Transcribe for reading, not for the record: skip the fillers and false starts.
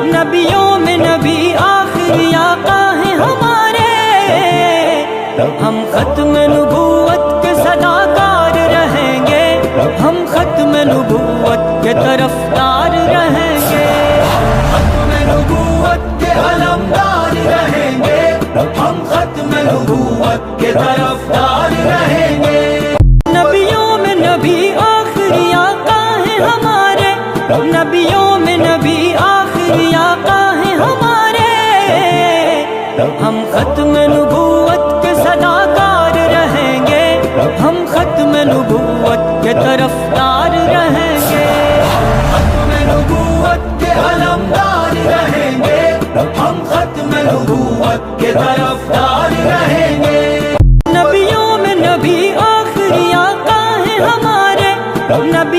نبیوں میں نبی آخری آقا ہیں ہمارے، ہم ختم نبوت کے صداکار رہیں گے، ہم ختم نبوت کے طرفدار رہیں گے، ختم نبوت کے علمدار رہیں گے، ہم ختم نبوت کے طرفدار رہیں گے۔ نبیوں میں نبی آخری آقا ہیں ہمارے، نبیوں میں نبی آخری آقا ہیں ہمارے، ہم ختم نبوت کے صداکار رہیں گے، ہم ختم نبوت کے طرفدار رہیں گے، ختم نبوت کے علمدار رہیں گے، ہم ختم نبوت کے طرف